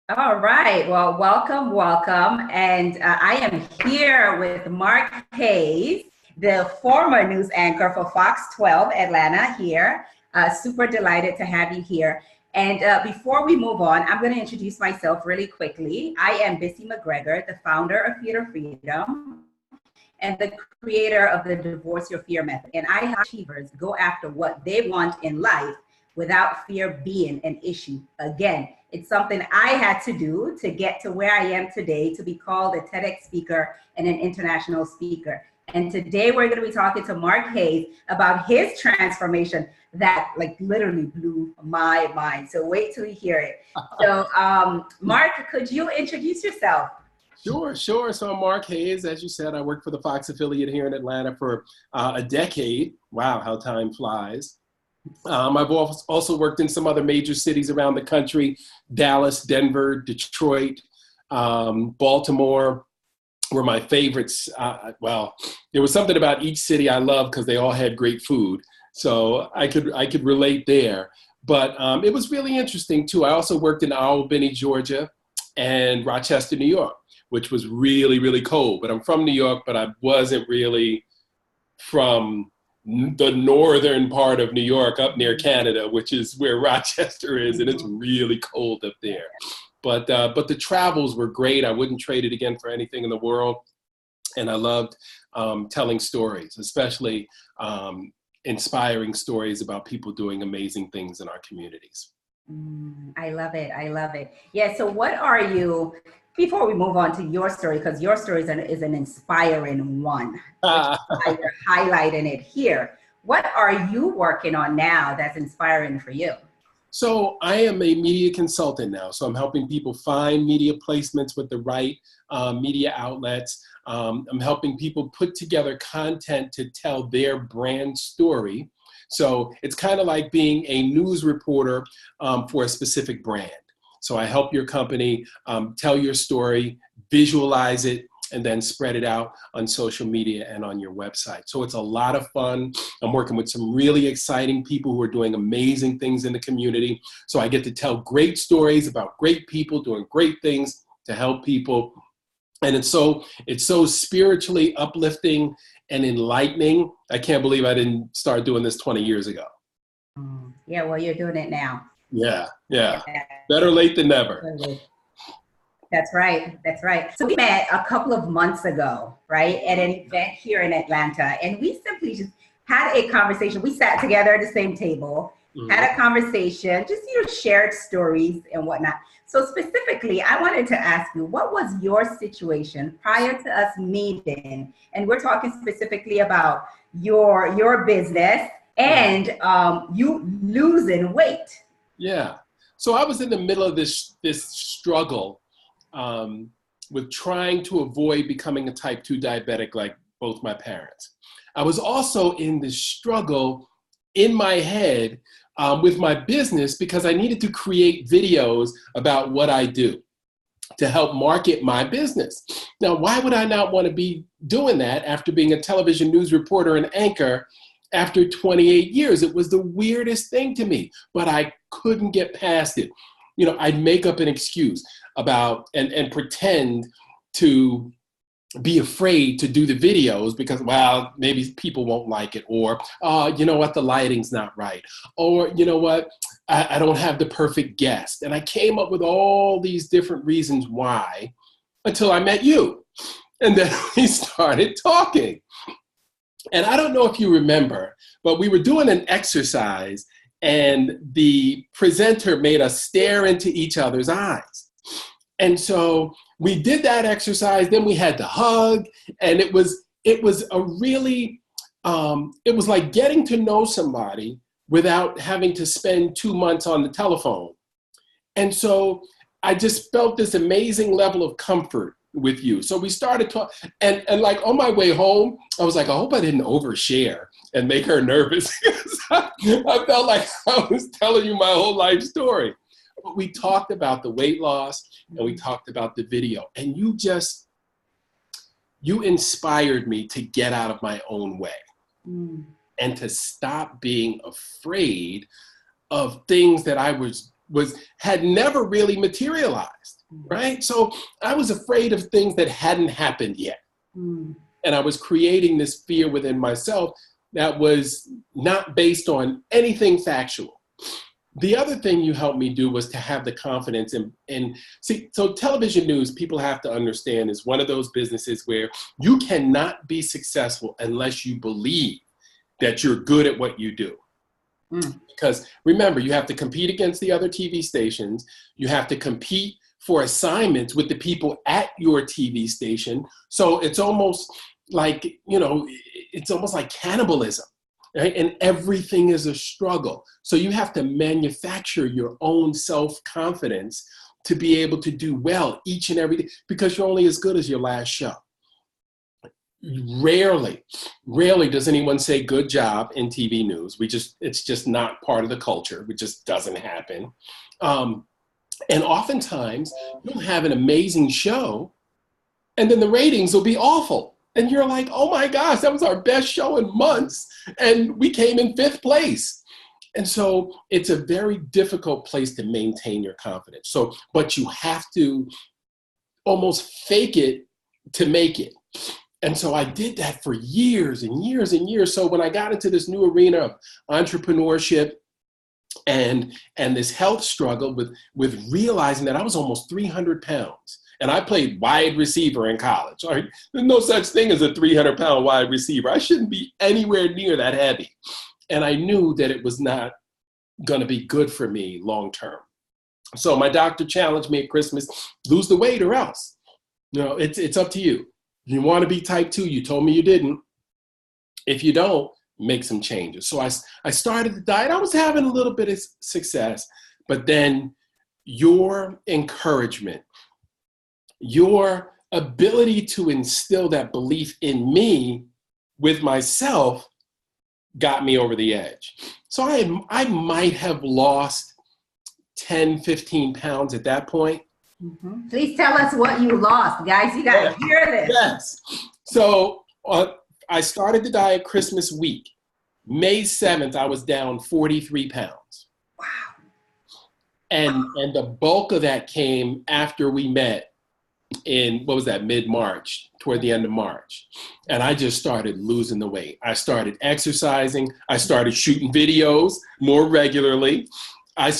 All right. Well, welcome, welcome. And I am here with Mark Hayes, the former news anchor for Fox 12 Atlanta here. Super delighted to have you here. And before we move on, I'm going to introduce myself really quickly. I am Bissy McGregor, the founder of Theater Freedom and the creator of the Divorce Your Fear method. And I help achievers go after what they want in life without fear being an issue. Again, it's something I had to do to get to where I am today, to be called a TEDx speaker and an international speaker. And today we're going to be talking to Mark Hayes about his transformation that like literally blew my mind. So wait till you hear it. So Mark, could you introduce yourself? Sure. So I'm Mark Hayes. As you said, I worked for the Fox affiliate here in Atlanta for a decade. Wow, how time flies. I've also worked in some other major cities around the country: Dallas, Denver, Detroit, Baltimore were my favorites. Well, there was something about each city I loved because they all had great food. So I could relate there. But it was really interesting too. I also worked in Albany, Georgia, and Rochester, New York, which was really, really cold. But I'm from New York, but I wasn't really from the northern part of New York up near Canada, which is where Rochester is, and it's really cold up there. But the travels were great. I wouldn't trade it again for anything in the world. And I loved telling stories, especially inspiring stories about people doing amazing things in our communities. I love it. I love it. Yeah. So what are you, before we move on to your story, because your story is an inspiring one, which is why you're highlighting it here. What are you working on now that's inspiring for you? So I am a media consultant now. So I'm helping people find media placements with the right media outlets. I'm helping people put together content to tell their brand story. So it's kind of like being a news reporter for a specific brand. So I help your company tell your story, visualize it, and then spread it out on social media and on your website. So it's a lot of fun. I'm working with some really exciting people who are doing amazing things in the community. So I get to tell great stories about great people doing great things to help people. And it's so spiritually uplifting and enlightening. I can't believe I didn't start doing this 20 years ago. Yeah, well, you're doing it now. Yeah. Better late than never. That's right. That's right. So we met a couple of months ago, right, at an event here in Atlanta, and we simply just had a conversation. We sat together at the same table, had a conversation, just shared stories and whatnot. So specifically, I wanted to ask you, what was your situation prior to us meeting? And we're talking specifically about your business and you losing weight. Yeah. So I was in the middle of this struggle with trying to avoid becoming a type 2 diabetic like both my parents. I was also in this struggle in my head with my business because I needed to create videos about what I do to help market my business. Now, why would I not want to be doing that after being a television news reporter and anchor after 28 years? It was the weirdest thing to me, but I couldn't get past it. I'd make up an excuse about and pretend to be afraid to do the videos because, well, maybe people won't like it, or, you know what, the lighting's not right, or, you know what, I don't have the perfect guest. And I came up with all these different reasons why until I met you. And then we started talking. And I don't know if you remember, but we were doing an exercise and the presenter made us stare into each other's eyes. And so we did that exercise, then we had to hug, and it was a really, it was like getting to know somebody without having to spend 2 months on the telephone. And so I just felt this amazing level of comfort with you. So we started talking, and like on my way home, I was like, I hope I didn't overshare and make her nervous. I felt like I was telling you my whole life story. But we talked about the weight loss and we talked about the video, and you inspired me to get out of my own way and to stop being afraid of things that I had never really materialized. right? So I was afraid of things that hadn't happened yet. Mm. And I was creating this fear within myself that was not based on anything factual. The other thing you helped me do was to have the confidence and see, so television news, people have to understand, is one of those businesses where you cannot be successful unless you believe that you're good at what you do. Mm. Because remember, you have to compete against the other TV stations. You have to compete for assignments with the people at your TV station. So it's almost like, it's almost like cannibalism. Right? And everything is a struggle. So you have to manufacture your own self-confidence to be able to do well each and every day, because you're only as good as your last show. Rarely does anyone say good job in TV news. It's just not part of the culture. It just doesn't happen. And oftentimes you'll have an amazing show and then the ratings will be awful. And you're like, oh my gosh, that was our best show in months. And we came in 5th place. And so it's a very difficult place to maintain your confidence. But you have to almost fake it to make it. And so I did that for years and years and years. So when I got into this new arena of entrepreneurship and this health struggle with realizing that I was almost 300 pounds. And I played wide receiver in college. Right? There's no such thing as a 300-pound wide receiver. I shouldn't be anywhere near that heavy. And I knew that it was not going to be good for me long term. So my doctor challenged me at Christmas, lose the weight or else. It's up to you. You want to be type 2. You told me you didn't. If you don't, make some changes. So I started the diet. I was having a little bit of success. But then your encouragement, your ability to instill that belief in me with myself got me over the edge. So I might have lost 10, 15 pounds at that point. Mm-hmm. Please tell us what you lost, guys. You got to hear this. Yes. So I started the diet Christmas week. May 7th, I was down 43 pounds. Wow. And the bulk of that came after we met in, mid-March, toward the end of March. And I just started losing the weight. I started exercising. I started shooting videos more regularly. I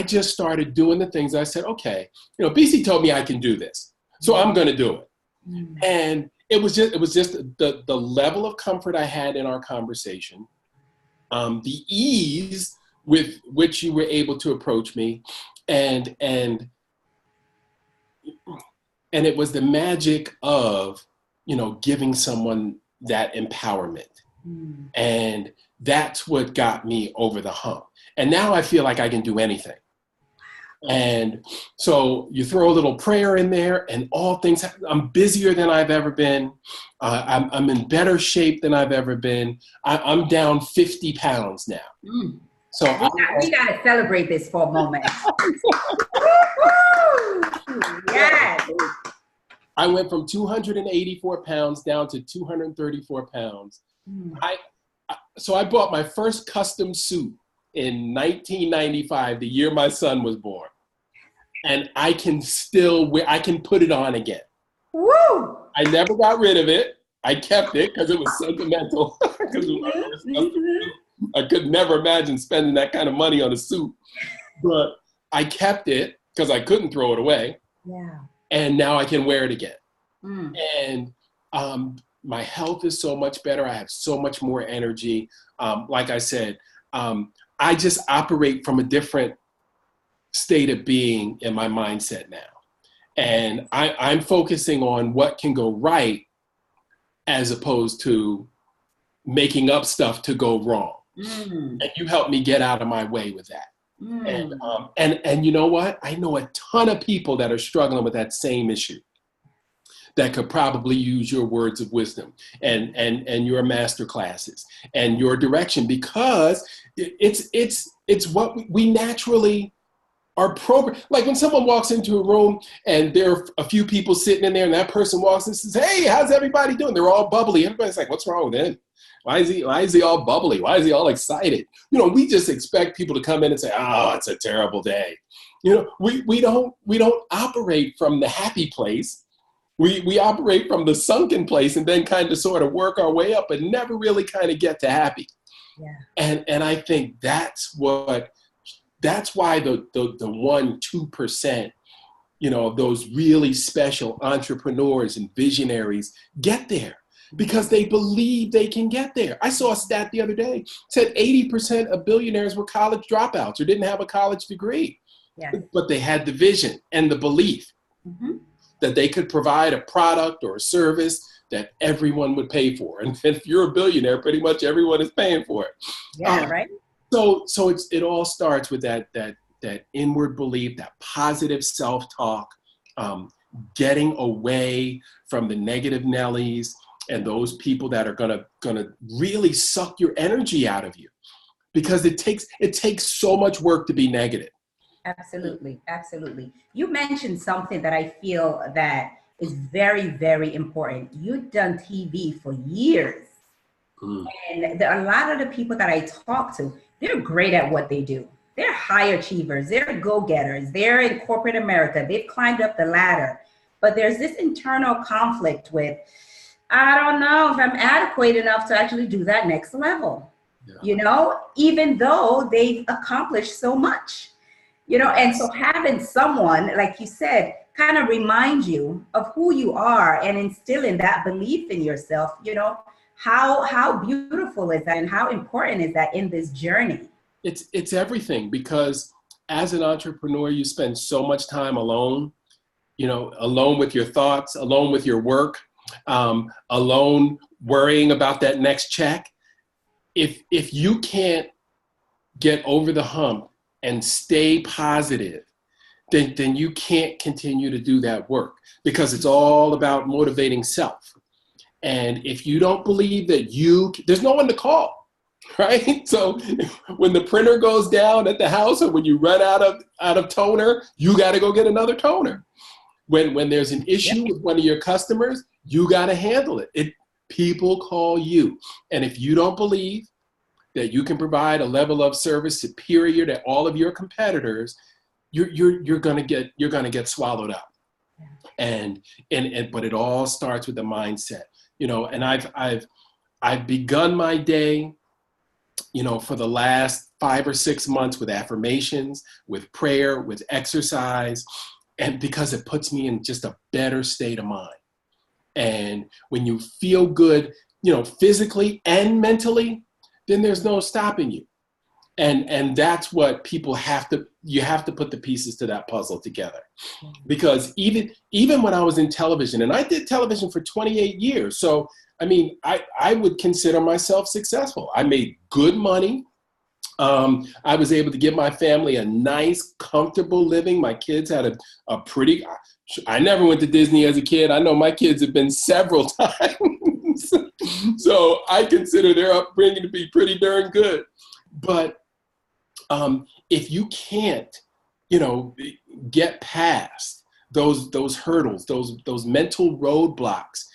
just started doing the things. I said, okay, BC told me I can do this, so I'm going to do it. Mm. And it was just the level of comfort I had in our conversation, the ease with which you were able to approach me, and it was the magic of, giving someone that empowerment. Mm. And that's what got me over the hump. And now I feel like I can do anything. And so you throw a little prayer in there and all things, I'm busier than I've ever been. I'm in better shape than I've ever been. I'm down 50 pounds now. Mm. So we got to celebrate this for a moment. Yes. I went from 284 pounds down to 234 pounds. Mm. So I bought my first custom suit in 1995, the year my son was born. And I can still I can put it on again. Woo! I never got rid of it. I kept it because it was sentimental. I could never imagine spending that kind of money on a suit. But I kept it because I couldn't throw it away. Yeah. And now I can wear it again. Mm. And my health is so much better. I have so much more energy. Like I said, I just operate from a different state of being in my mindset now. And I'm focusing on what can go right as opposed to making up stuff to go wrong. Mm. And you helped me get out of my way with that. Mm. And you know what? I know a ton of people that are struggling with that same issue that could probably use your words of wisdom and your master classes and your direction, because it's what we naturally are programmed. Like when someone walks into a room and there are a few people sitting in there and that person walks and says, hey, how's everybody doing? They're all bubbly. Everybody's like, what's wrong with him? Why is he all bubbly? Why is he all excited? We just expect people to come in and say, oh, it's a terrible day. You know, we don't operate from the happy place. We operate from the sunken place and then kind of sort of work our way up, but never really kind of get to happy. Yeah. And I think that's why the 1-2%, you know, of those really special entrepreneurs and visionaries get there, because they believe they can get there. I saw a stat the other day, said 80% of billionaires were college dropouts or didn't have a college degree. Yeah. But they had the vision and the belief that they could provide a product or a service that everyone would pay for. And if you're a billionaire, pretty much everyone is paying for it. Yeah, right. So it all starts with that inward belief, that positive self-talk, getting away from the negative Nellies and those people that are gonna really suck your energy out of you, because it takes so much work to be negative. Absolutely, absolutely. You mentioned something that I feel that is very, very important. You've done TV for years. And a lot of the people that I talk to, they're great at what they do. They're high achievers, they're go-getters, they're in corporate America, they've climbed up the ladder. But there's this internal conflict with, I don't know if I'm adequate enough to actually do that next level, you know, even though they've accomplished so much. You know, and so having someone, like you said, kind of remind you of who you are and instilling that belief in yourself, you know, how beautiful is that and how important is that in this journey? It's everything, because as an entrepreneur, you spend so much time alone, you know, alone with your thoughts, alone with your work, alone worrying about that next check. If you can't get over the hump and stay positive, then you can't continue to do that work, because it's all about motivating self. And if you don't believe that there's no one to call, right? So when the printer goes down at the house, or when you run out of toner, you got to go get another toner. When there's an issue with one of your customers, you got to handle it. People call you. And if you don't believe that you can provide a level of service superior to all of your competitors, you're gonna get swallowed up. And but it all starts with the mindset, you know. And I've begun my day, you know, for the last 5 or 6 months with affirmations, with prayer, with exercise, and because it puts me in just a better state of mind. And when you feel good, you know, physically and mentally, then there's no stopping you. And that's what you have to put the pieces to that puzzle together. Because even when I was in television, and I did television for 28 years, so I mean, I would consider myself successful. I made good money. I was able to give my family a nice, comfortable living. My kids had a pretty, I never went to Disney as a kid. I know my kids have been several times. So I consider their upbringing to be pretty darn good. But if you can't, you know, get past those hurdles, those mental roadblocks,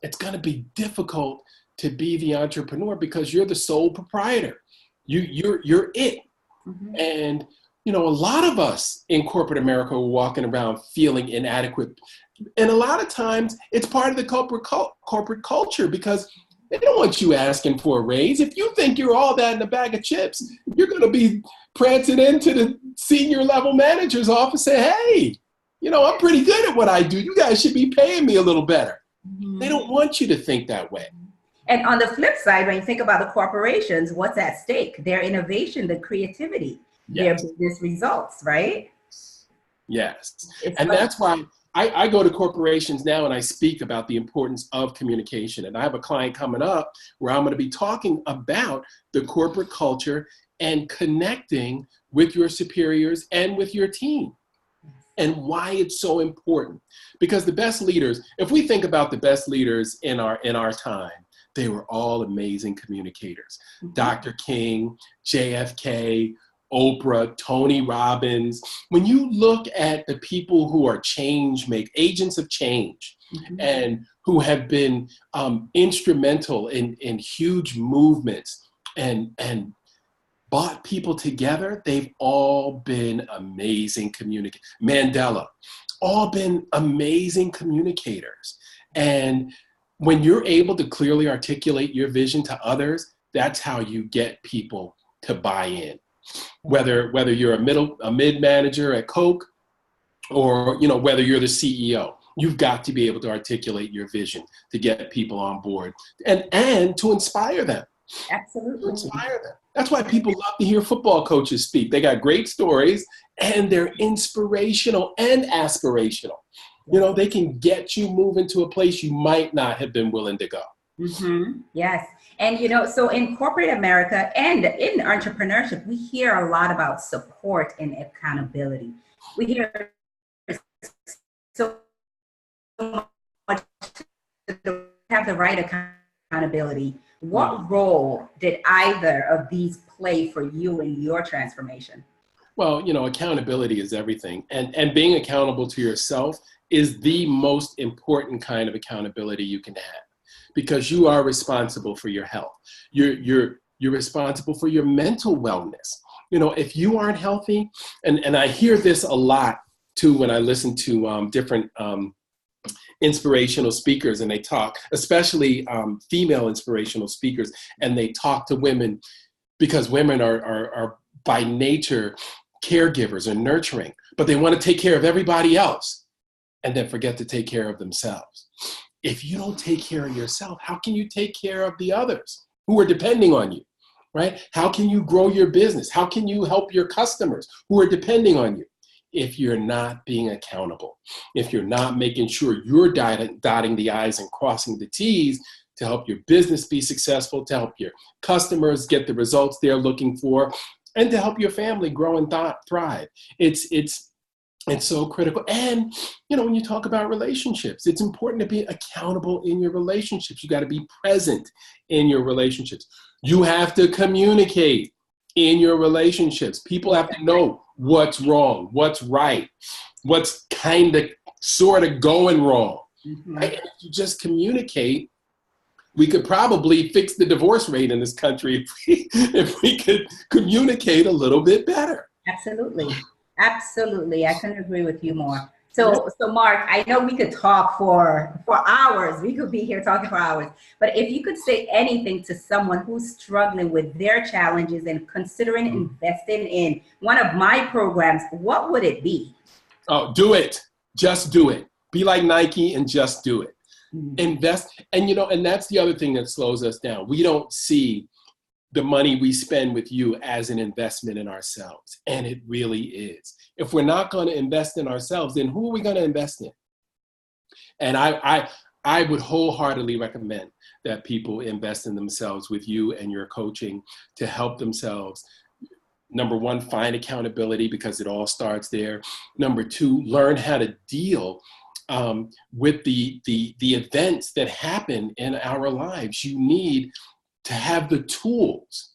it's going to be difficult to be the entrepreneur, because you're the sole proprietor. You're it. And you know, a lot of us in corporate America are walking around feeling inadequate, and a lot of times it's part of the corporate culture, because they don't want you asking for a raise. If you think you're all that in a bag of chips, you're going to be prancing into the senior level manager's office and say, hey, you know, I'm pretty good at what I do. You guys should be paying me a little better. They don't want you to think that way. And on the flip side, when you think about the corporations, what's at stake? Their innovation, the creativity, their business results, right? Yes. And that's why I go to corporations now and I speak about the importance of communication. And I have a client coming up where I'm going to be talking about the corporate culture and connecting with your superiors and with your team, and why it's so important. Because the best leaders, if we think about the best leaders in our time, they were all amazing communicators. Dr. King, JFK, Oprah, Tony Robbins. When you look at the people who are agents of change, and who have been instrumental in huge movements and brought people together, they've all been amazing communicators. Mandela, all been amazing communicators. And when you're able to clearly articulate your vision to others, that's how you get people to buy in. Whether you're a mid manager at Coke, or whether you're the CEO, you've got to be able to articulate your vision to get people on board and to inspire them. Absolutely. Inspire them. That's why people love to hear football coaches speak. They got great stories and they're inspirational and aspirational. They can get you moving to a place you might not have been willing to go. Mm-hmm. Yes. And, so in corporate America and in entrepreneurship, we hear a lot about support and accountability. We hear so much to have the right accountability. What role did either of these play for you in your transformation? Well, accountability is everything. And being accountable to yourself is the most important kind of accountability you can have, because you are responsible for your health. You're responsible for your mental wellness. If you aren't healthy, and I hear this a lot too when I listen to different inspirational speakers, and they talk, especially female inspirational speakers, and they talk to women, because women are by nature caregivers or nurturing, but they want to take care of everybody else and then forget to take care of themselves. If you don't take care of yourself, how can you take care of the others who are depending on you, right? How can you grow your business? How can you help your customers who are depending on you? If you're not being accountable, if you're not making sure you're dotting the I's and crossing the T's to help your business be successful, to help your customers get the results they're looking for, and to help your family grow and thrive. It's so critical. And, when you talk about relationships, it's important to be accountable in your relationships. You got to be present in your relationships. You have to communicate in your relationships. People have to know what's wrong, what's right, what's kind of sort of going wrong. Mm-hmm. Right? And if you just communicate, we could probably fix the divorce rate in this country if we could communicate a little bit better. Absolutely. Absolutely. I couldn't agree with you more. So Mark, I know we could talk for hours. We could be here talking for hours. But if you could say anything to someone who's struggling with their challenges and considering investing in one of my programs, what would it be? Oh, do it. Just do it. Be like Nike and just do it. Mm-hmm. Invest. And, and that's the other thing that slows us down. We don't see the money we spend with you as an investment in ourselves. And it really is. If we're not going to invest in ourselves, then who are we going to invest in? And I would wholeheartedly recommend that people invest in themselves with you and your coaching to help themselves. Number one, find accountability, because it all starts there. Number two, learn how to deal with the events that happen in our lives. You need to have the tools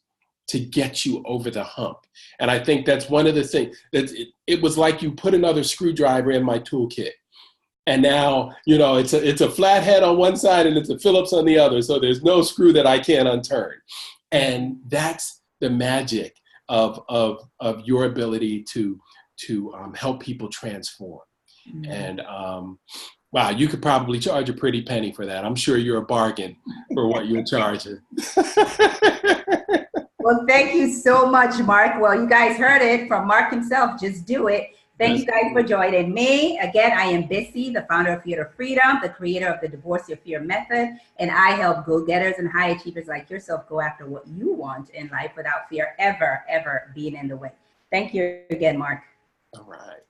to get you over the hump. And I think that's one of the things that it was like you put another screwdriver in my toolkit. And now, it's a flathead on one side and it's a Phillips on the other. So there's no screw that I can't unturn. And that's the magic of your ability to help people transform. Mm-hmm. And wow, you could probably charge a pretty penny for that. I'm sure you're a bargain for what you're charging. Well, thank you so much, Mark. Well, you guys heard it from Mark himself. Just do it. Thank you guys for joining me. Again, I am Bissy, the founder of Fear to Freedom, the creator of the Divorce Your Fear method. And I help go-getters and high achievers like yourself go after what you want in life without fear ever being in the way. Thank you again, Mark. All right.